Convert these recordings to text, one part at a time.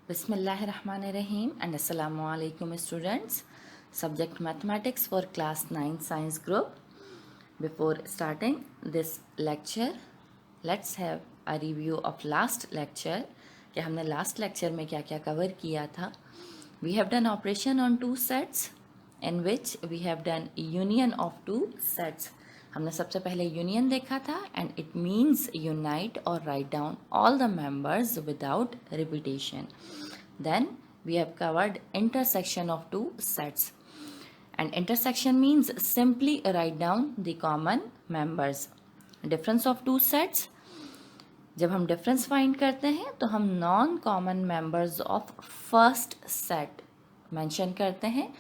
Bismillahirrahmanirrahim and Assalamu alaikum students. Subject Mathematics for class 9 science group. Before starting this lecture, let's have a review of last lecture कि हमने last lecture में क्या क्या cover किया था. We have done operation on two sets in which we have done union of two sets. हमने सबसे पहले यूनियन देखा था एंड इट मीन्स यूनाइट और write down all the members without repetition. Then we have covered intersection of two sets and intersection means simply write down the common members. Difference of two sets, जब हम difference find करते हैं तो हम non common members of first set mention करते हैं.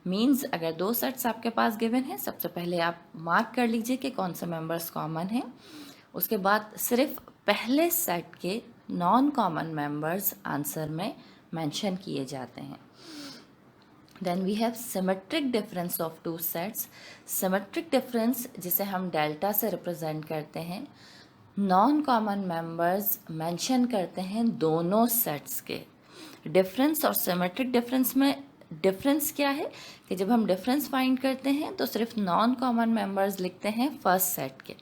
Means अगर दो सेट्स आपके पास गिवन है, सबसे पहले आप मार्क कर लीजिए कि कौन से मेंबर्स कॉमन हैं. उसके बाद सिर्फ पहले सेट के नॉन कॉमन मेंबर्स आंसर में मेंशन किए जाते हैं. Then we have symmetric difference of two sets. Symmetric difference जिसे हम डेल्टा से रिप्रेजेंट करते हैं, नॉन कॉमन मेंबर्स मेंशन करते हैं दोनों सेट्स के. डिफरेंस और सिमेट्रिक डिफरेंस में डिफरेंस क्या है कि जब हम डिफरेंस फाइंड करते हैं तो सिर्फ नॉन कॉमन मेंबर्स लिखते हैं फर्स्ट सेट के.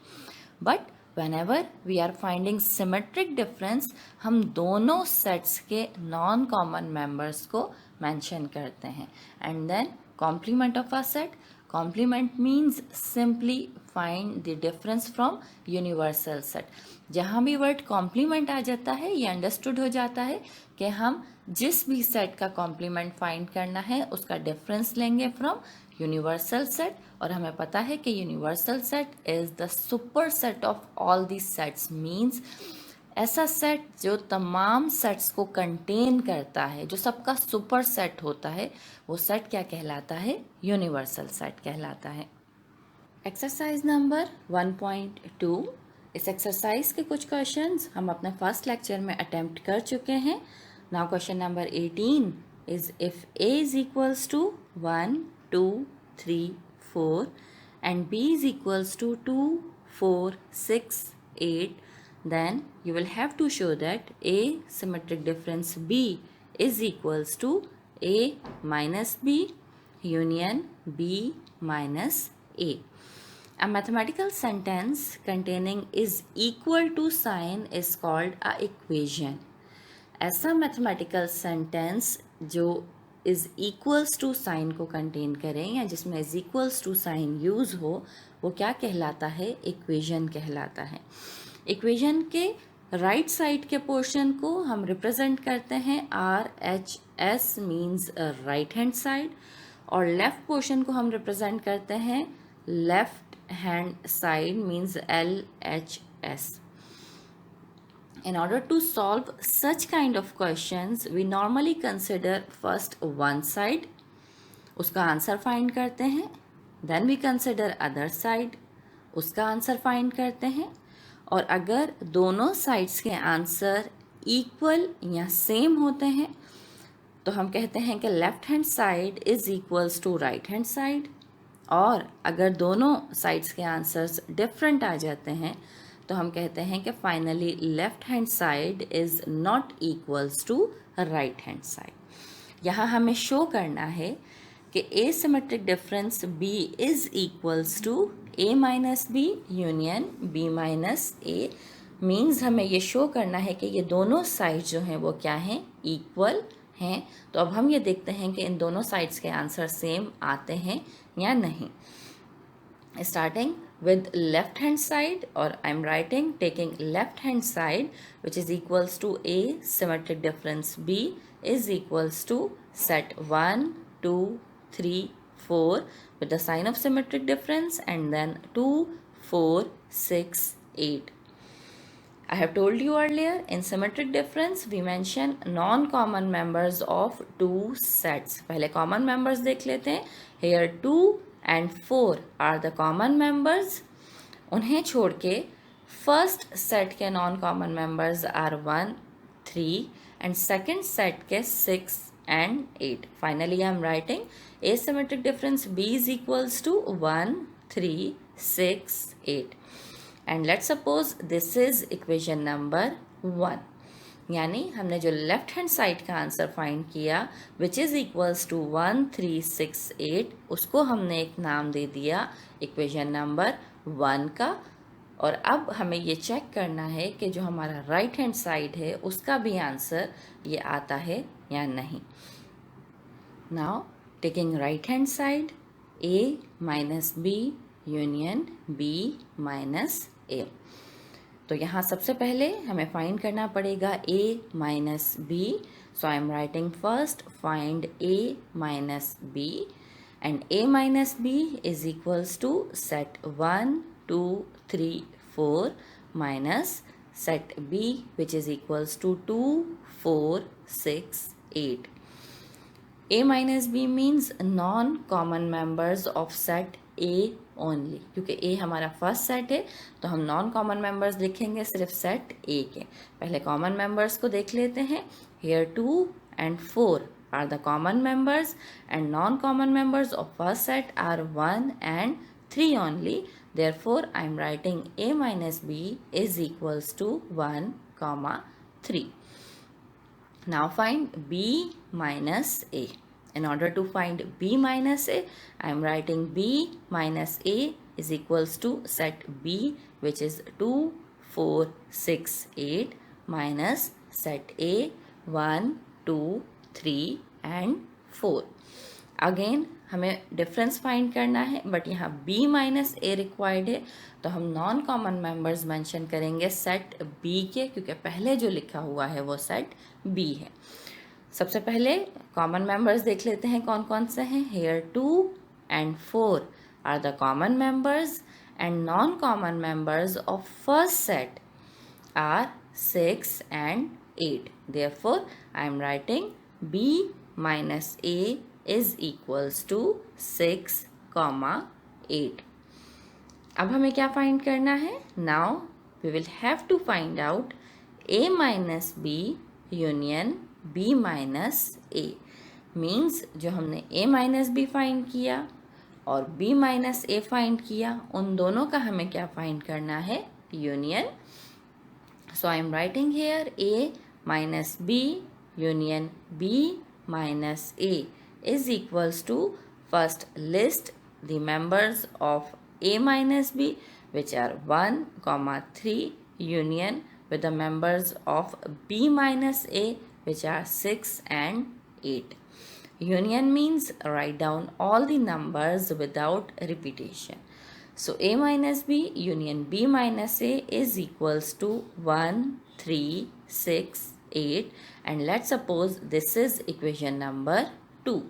But whenever we are finding symmetric difference, हम दोनों सेट्स के नॉन कॉमन मेंबर्स को मेंशन करते हैं. And then complement of a set. Complement means simply find the difference from universal set. जहाँ भी वर्ड कॉम्प्लीमेंट आ जाता है ये अंडरस्टूड हो जाता है कि हम जिस भी सेट का कॉम्प्लीमेंट फाइंड करना है उसका डिफरेंस लेंगे फ्रॉम यूनिवर्सल सेट. और हमें पता है कि universal set is the super set of all the sets. Means ऐसा सेट जो तमाम सेट्स को कंटेन करता है, जो सबका सुपर सेट होता है, वो सेट क्या कहलाता है? यूनिवर्सल सेट कहलाता है. Exercise number 1.2. इस एक्सरसाइज के कुछ क्वेश्चंस हम अपने फर्स्ट लेक्चर में अटेम्प्ट कर चुके हैं. Now question number 18 is if a is equals to 1, 2, 3, 4 and b is equals to 2, 4, 6, 8, then you will have to show that a symmetric difference b is equals to a minus b union b minus a. A mathematical sentence containing is equal to sign is called a equation. ऐसा mathematical sentence जो is equals to sign को contain करें या जिसमें is equals to sign use हो, वो क्या कहलाता है? equation कहलाता है. equation के right side के portion को हम represent करते हैं RHS means right hand side, और left portion को हम represent करते हैं left hand side means LHS. In order to solve such kind of questions, we normally consider first one side, उसका आंसर फाइंड करते हैं. Then we consider other side, उसका answer find करते हैं. और अगर दोनों साइड्स के आंसर इक्वल या सेम होते हैं तो हम कहते हैं कि left hand side is equals to right hand side. और अगर दोनों साइड्स के आंसर्स डिफरेंट आ जाते हैं तो हम कहते हैं कि finally left hand side is not equals to right hand side. यहाँ हमें शो करना है कि A symmetric difference B is equals to A minus B union B minus A. Means हमें ये शो करना है कि ये दोनों साइड जो हैं वो क्या हैं? इक्वल हैं. तो अब हम ये देखते हैं कि इन दोनों साइड्स के आंसर सेम आते हैं या नहीं. Starting with left hand side, or I'm writing taking left hand side which is equals to A symmetric difference B is equals to set 1, 2, 3, 4 with the sign of symmetric difference and then 2, 4, 6, 8. I have told you earlier in symmetric difference we mention non-common members of two sets. पहले common members देख लेते हैं. Here 2 and 4 are the common members. उन्हें छोड़ के first set के non-common members are 1, 3 and second set के 6 and 8. Finally I am writing asymmetric difference B is equals to 1, 3, 6, 8. And let's suppose this is equation number 1. यानी हमने जो left hand side का answer find किया which is equals to 1368, उसको हमने एक नाम दे दिया इक्वेशन नंबर 1 का। और अब हमें ये चेक करना है कि जो हमारा राइट हैंड साइड है उसका भी आंसर ये आता है या नहीं। Now taking right hand side, a minus B union b minus a। तो यहाँ सबसे पहले हमें फाइंड करना पड़ेगा a minus b। So I am writing first find a minus b and a minus b is equals to set 1 2 3 4 minus set b which is equals to 2 4 6 8. A minus b means non-common members of set A only, क्योंकि A हमारा first set है तो हम non common members लिखेंगे सिर्फ set A के। पहले common members को देख लेते हैं। Here 2 and 4 are the common members and non-common members of first set are 1 and 3 only. Therefore, I am writing A minus B is equals to 1, 3. Now find B minus A. In order to find B minus A, I am writing B minus A is equals to set B which is 2, 4, 6, 8 minus set A 1, 2, 3 and 4. Again हमें difference find करना है but यहाँ b minus ए required है तो हम non common members mention करेंगे set b के, क्योंकि पहले जो लिखा हुआ है वो सेट b है। सबसे पहले कॉमन मेंबर्स देख लेते हैं कौन कौन से हैं। Here 2 and 4 are the common members and non common members of first set are 6 and 8. Therefore, I am writing b minus a is equals to 6, 8. अब हमें क्या फाइंड करना है। Now we will have to find out a minus b union b minus a। Means जो हमने a minus b find किया और b minus a find किया उन दोनों का हमें क्या फाइंड करना है, union. So I am writing here a minus b union b minus a is equals to, first list the members of a minus b which are 1, 3 union with the members of b minus a which are 6 and 8. Union means write down all the numbers without repetition. So a minus b union b minus a is equals to 1, 3, 6, 8 and let's suppose this is equation number 2.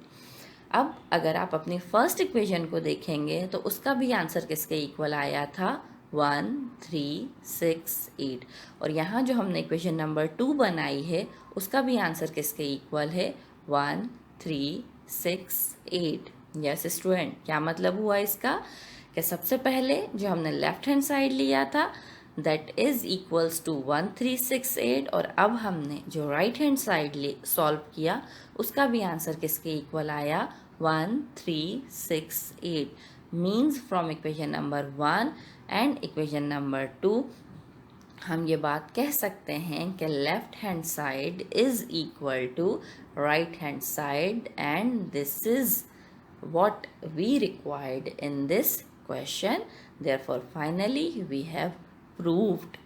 अब अगर आप अपनी first equation को देखेंगे तो उसका भी answer किसके इक्वल आया था, 1, 3, 6, 8। और यहाँ जो हमने इक्वेशन नंबर 2 बनाई है उसका भी आंसर किसके इक्वल है, 1, 3, 6, 8। यस स्टूडेंट, क्या मतलब हुआ इसका कि सबसे पहले जो हमने लेफ्ट हैंड साइड लिया था दैट इज इक्वल्स टू 1, 3, 6, 8 और अब हमने जो राइट हैंड साइड सॉल्व किया उसका भी आंसर किसके इक्वल आया, 1, 3, 6, 8। Means from equation number 1 and equation number 2 हम ये बात कह सकते हैं कि left hand side is equal to right hand side and this is what we required in this question. Therefore, finally, we have proved.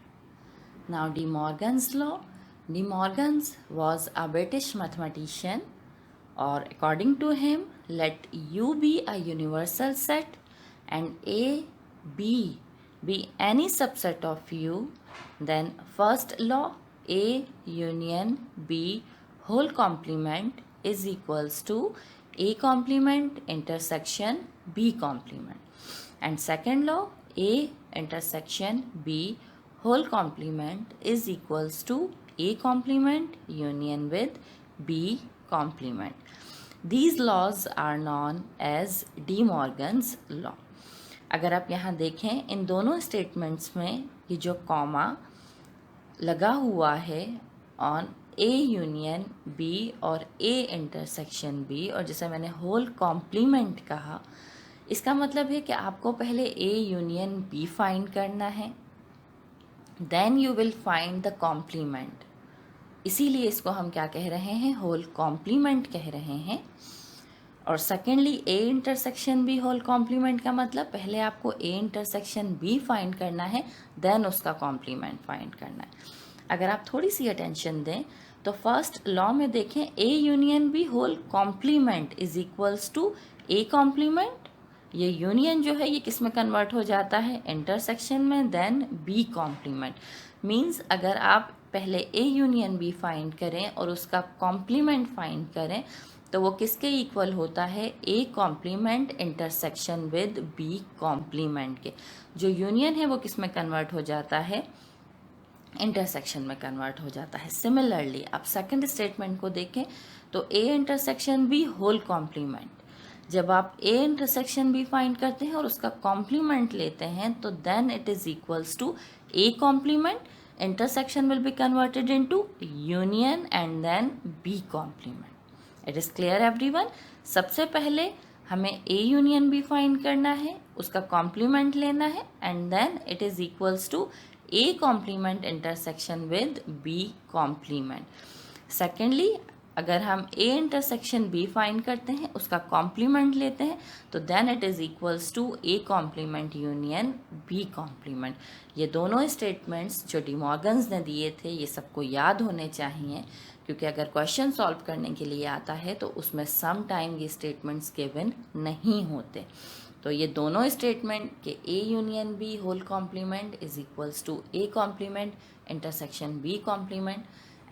Now, De Morgan's law. De Morgan's was a British mathematician, or according to him, let U be a universal set and A, B be any subset of U. Then, first law, A union B whole complement is equals to A complement intersection B complement, and second law, A intersection B whole complement is equals to A complement union with B complement. These laws are known as De Morgan's law. अगर आप यहाँ देखें इन दोनों statements में ये जो comma लगा हुआ है ऑन A यूनियन B और A इंटरसेक्शन B और जैसे मैंने होल कॉम्प्लीमेंट कहा, इसका मतलब है कि आपको पहले A यूनियन B फाइंड करना है, then you will find the complement. इसीलिए इसको हम क्या कह रहे हैं, होल कॉम्प्लीमेंट कह रहे हैं। और secondly A intersection B whole complement का मतलब पहले आपको ए इंटरसेक्शन बी फाइंड करना है, देन उसका कॉम्प्लीमेंट फाइंड करना है। अगर आप थोड़ी सी अटेंशन दें तो फर्स्ट लॉ में देखें, A union B whole complement is equals to A complement. ये यूनियन जो है ये किस में कन्वर्ट हो जाता है, इंटरसेक्शन में, देन बी कॉम्प्लीमेंट। मीन्स अगर आप पहले ए यूनियन बी फाइंड करें और उसका कॉम्प्लीमेंट फाइंड करें तो वो किसके इक्वल होता है, A complement intersection with B complement के। जो यूनियन है वो किस में कन्वर्ट हो जाता है, इंटरसेक्शन में कन्वर्ट हो जाता है। सिमिलरली आप सेकंड स्टेटमेंट को देखें तो A intersection B whole complement, जब आप ए इंटरसेक्शन बी फाइंड करते हैं और उसका कॉम्प्लीमेंट लेते हैं तो then it is equals to A complement, intersection will be converted into union and then B complement. It is clear everyone? सबसे पहले हमें A union B फाइंड करना है, उसका कॉम्प्लीमेंट लेना है and then it is equals to A complement intersection with B complement. Secondly अगर हम A इंटरसेक्शन B फाइंड करते हैं, उसका कॉम्प्लीमेंट लेते हैं तो then it is equals to A complement union B complement. ये दोनों स्टेटमेंट्स जो डी मॉर्गन्स ने दिए थे ये सबको याद होने चाहिए, क्योंकि अगर क्वेश्चन सॉल्व करने के लिए आता है तो उसमें सम टाइम ये स्टेटमेंट्स गिवन नहीं होते। तो ये दोनों स्टेटमेंट के A union B whole complement is equals to A complement intersection B complement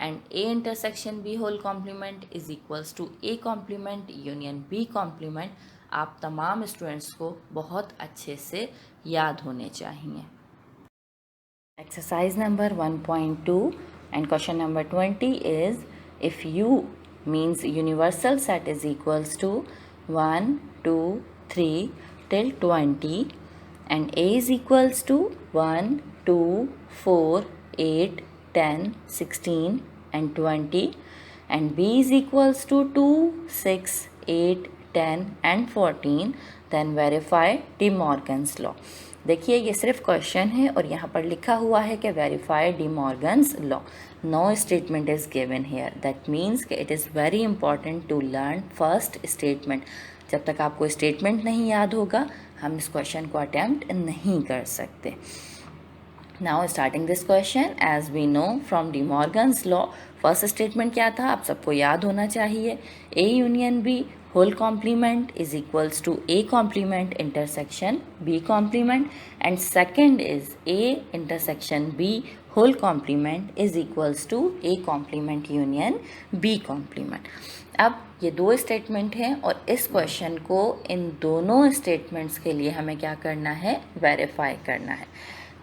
and A intersection B whole complement is equals to A complement union B complement। आप तमाम students को बहुत अच्छे से याद होने चाहिए। Exercise number 1.2 and question number 20 is if U means universal set is equals to 1, 2, 3 till 20 and A is equals to 1, 2, 4, 8, 10, 16 and 20 and B is equals to 2, 6, 8, 10 and 14 then verify De Morgan's law। देखिए ये सिर्फ question है और यहाँ पर लिखा हुआ है कि verify De Morgan's law. No statement is given here, that means कि it is very important to learn first statement. जब तक आपको स्टेटमेंट नहीं याद होगा हम इस क्वेश्चन को अटैम्प्ट नहीं कर सकते। Now starting this question, as we know from De Morgan's law, first statement क्या था आप सबको याद होना चाहिए, A union B whole complement is equals to A complement intersection B complement and second is A intersection B whole complement is equals to A complement union B complement. अब ये दो स्टेटमेंट हैं और इस क्वेश्चन को इन दोनों statements के लिए हमें क्या करना है, वेरीफाई करना है।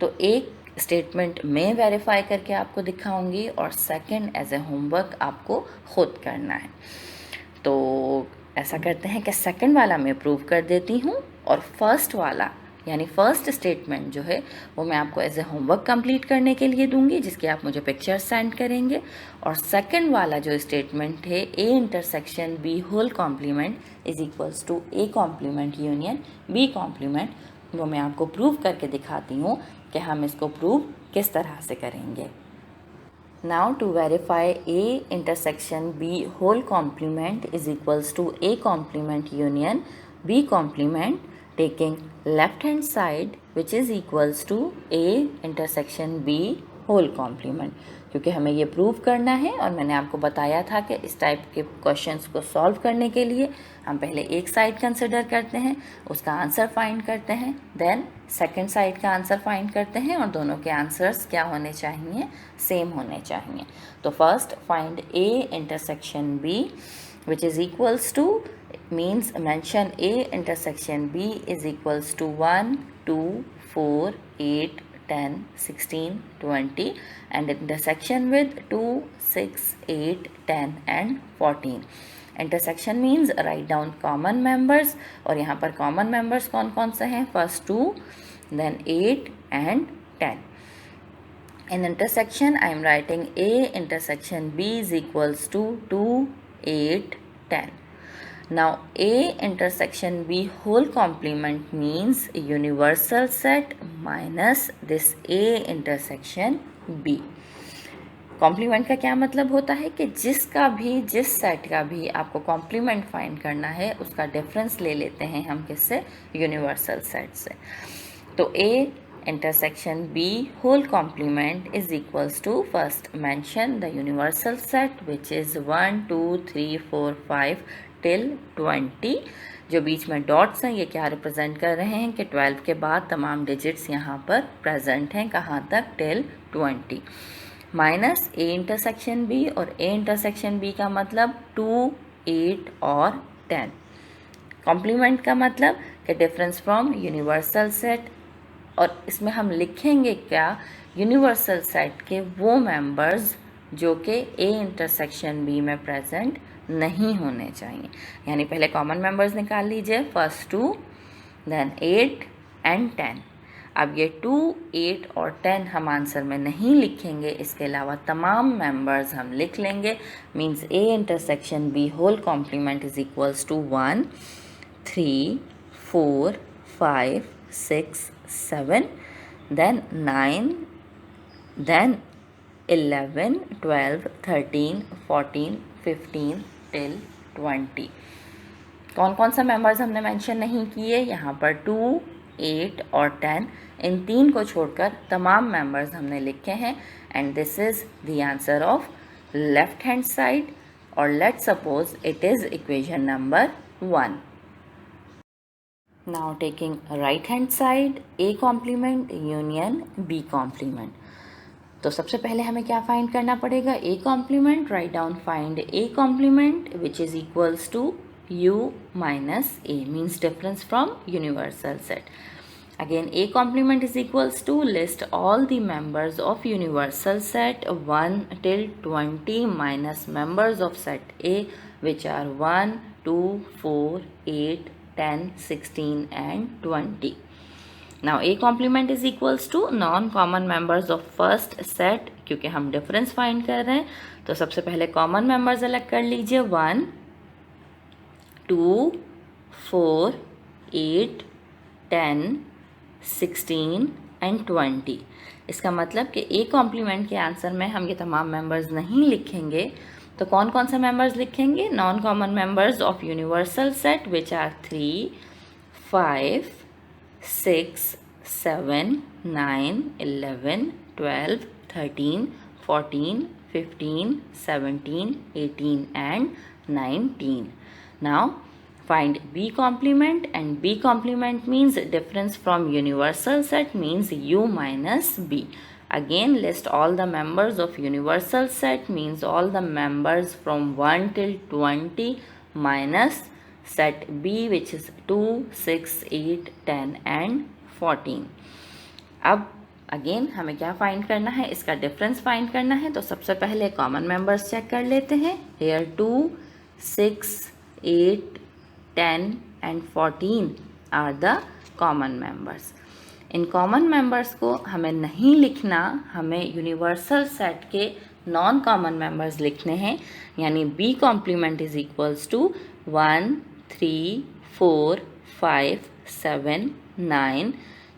तो एक स्टेटमेंट में वेरीफाई करके आपको दिखाऊंगी और सेकंड एज ए होमवर्क आपको खुद करना है। तो ऐसा करते हैं कि सेकंड वाला मैं प्रूव कर देती हूँ और फर्स्ट वाला यानी फर्स्ट स्टेटमेंट जो है वो मैं आपको एज ए होमवर्क कंप्लीट करने के लिए दूंगी, जिसके आप मुझे पिक्चर सेंड करेंगे। और सेकंड वाला जो स्टेटमेंट है A intersection B whole complement is equals to A complement union B complement, वो मैं आपको प्रूव करके दिखाती हूँ कि हम इसको प्रूव किस तरह से करेंगे। Now to verify A intersection B whole complement is equals to A complement union B complement, taking left hand side which is equals to A intersection B whole complement, क्योंकि हमें ये प्रूव करना है और मैंने आपको बताया था कि इस टाइप के क्वेश्चंस को सॉल्व करने के लिए हम पहले एक साइड कंसिडर करते हैं, उसका आंसर फाइंड करते हैं, देन सेकंड साइड का आंसर फाइंड करते हैं और दोनों के आंसर्स क्या होने चाहिए, सेम होने चाहिए। तो first find A intersection B which is equals to means mention A intersection B is equals to 1, 2, 4, 8, 10, 16, 20 and intersection with 2, 6, 8, 10 and 14. Intersection means write down common members और यहाँ पर common members कौन कौन से हैं, first 2, then 8 and 10. In intersection I am writing A intersection B is equals to 2, 8, 10. Now A intersection B whole complement means universal set minus this A intersection B. Complement का क्या मतलब होता है कि जिस सेट का भी आपको कॉम्प्लीमेंट फाइंड करना है उसका डिफरेंस ले लेते हैं हम किससे, यूनिवर्सल सेट से। तो A intersection B whole complement is equals to, first mention the universal set which is 1 2 3 4 5 till 20। जो बीच में डॉट्स हैं ये क्या रिप्रेजेंट कर रहे हैं कि 12 के बाद तमाम डिजिट्स यहाँ पर प्रेजेंट हैं, कहाँ तक, till 20। Minus A intersection B, और A इंटरसेक्शन B का मतलब 2 8 और 10। कॉम्प्लीमेंट का मतलब कि डिफरेंस फ्रॉम यूनिवर्सल सेट, और इसमें हम लिखेंगे क्या, यूनिवर्सल सेट के वो मेंबर्स जो कि A इंटरसेक्शन B में प्रेजेंट नहीं होने चाहिए। यानी पहले कॉमन मेंबर्स निकाल लीजिए, फर्स्ट 2 देन 8 एंड 10। अब ये 2 8 और 10 हम आंसर में नहीं लिखेंगे, इसके अलावा तमाम मेंबर्स हम लिख लेंगे। Means A intersection B whole complement is equals to 1 3 4 5 6 7, then 9, then 11 12 13 14 15 till 20। कौन कौन सा मेंबर्स हमने मेंशन नहीं किए यहाँ पर, 2 8 और 10, इन तीन को छोड़कर तमाम मेंबर्स हमने लिखे हैं। And this is the answer of left hand side, और let's suppose it is equation number 1। Now taking right hand side, A complement union B complement। तो सबसे पहले हमें क्या फाइंड करना पड़ेगा, A complement। Write down find A complement which is equals to U minus A, means difference from universal set। Again A complement is equals to, list all the members of universal set 1 till 20 minus members of set A which are 1 2 4 8 10 16 and 20। Now A complement is equals to non common members of first set, क्योंकि हम difference find कर रहे हैं तो सबसे पहले common members अलग कर लीजिए, 1 2 4 8 10 16 एंड 20। इसका मतलब कि A कॉम्प्लीमेंट के आंसर में हम ये तमाम मेंबर्स नहीं लिखेंगे, तो कौन कौन से मेंबर्स लिखेंगे, non common members of universal set which are 3 5 6 7 9 11 12 13 14 15 17 18 and 19। Now find B complement, and B complement means difference from universal set, means U minus B। Again list all the members of universal set, means all the members from 1 till 20 minus set B which is 2 6 8 10 and 14। अब again हमें क्या find करना है, इसका difference find करना है। तो सबसे पहले कॉमन मेंबर्स चेक कर लेते हैं। Here 2 6 8 10 and 14 are the common members. इन कॉमन मेंबर्स को हमें नहीं लिखना, हमें यूनिवर्सल सेट के नॉन कॉमन मेंबर्स लिखने हैं। यानी B complement is equals to 1 3 4 5 7 9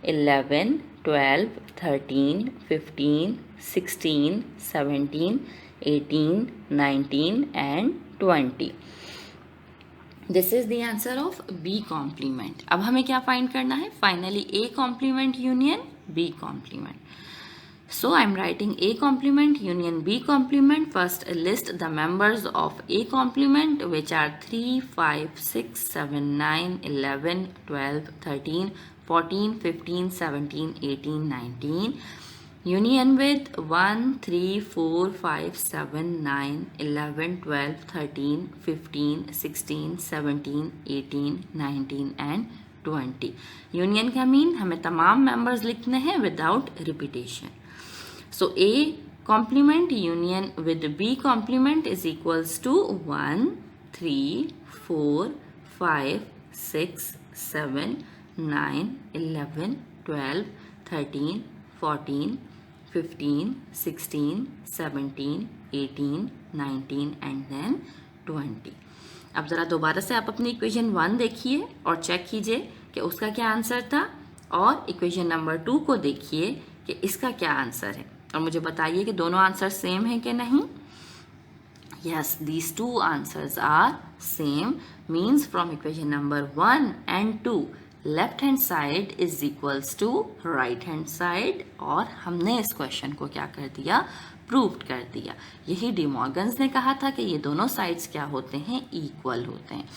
11 12 13 15 16 17 18 19 and 20। This is the answer of B complement. अब हमें क्या फाइंड करना है, finally A complement union B complement. So I am writing A complement union B complement. First list the members of A complement which are 3 5 6 7 9 11 12 13 14 15 17 18 19 union with 1 3 4 5 7 9 11 12 13 15 16 17 18 19 and 20। Union का mean हमें तमाम members लिखने हैं without repetition. So A complement union with B complement is equals to 1 3 4 5 6 7 9 11 12 13 14 15 16 17 18 19 and then 20। अब ज़रा दोबारा से आप अपनी इक्वेशन 1 देखिए और चेक कीजिए कि उसका क्या आंसर था, और इक्वेशन नंबर 2 को देखिए कि इसका क्या आंसर है। और मुझे बताइए कि दोनों आंसर सेम है कि नहीं. Yes, these two answers are same. Means from equation number 1 and 2, left hand side is equals to right hand side. और हमने इस क्वेश्चन को क्या कर दिया, प्रूव्ड कर दिया. यही डी मॉर्गन्स ने कहा था कि ये दोनों साइड्स क्या होते हैं, इक्वल होते हैं.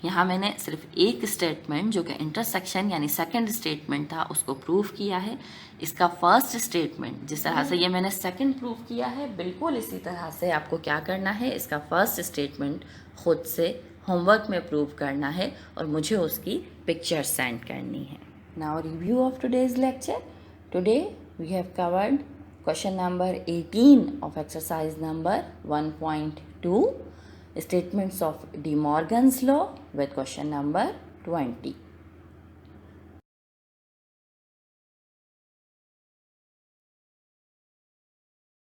यहाँ मैंने सिर्फ एक स्टेटमेंट जो कि इंटरसेक्शन यानी सेकंड स्टेटमेंट था उसको प्रूव किया है. इसका फर्स्ट स्टेटमेंट जिस तरह से ये मैंने सेकंड प्रूव किया है, बिल्कुल इसी तरह से आपको क्या करना है, इसका फर्स्ट स्टेटमेंट खुद से होमवर्क में प्रूव करना है और मुझे उसकी पिक्चर सेंड करनी है. Now review of today's lecture. Today we have covered question number 18 of exercise number 1.2, statements of De Morgan's law with question number 20.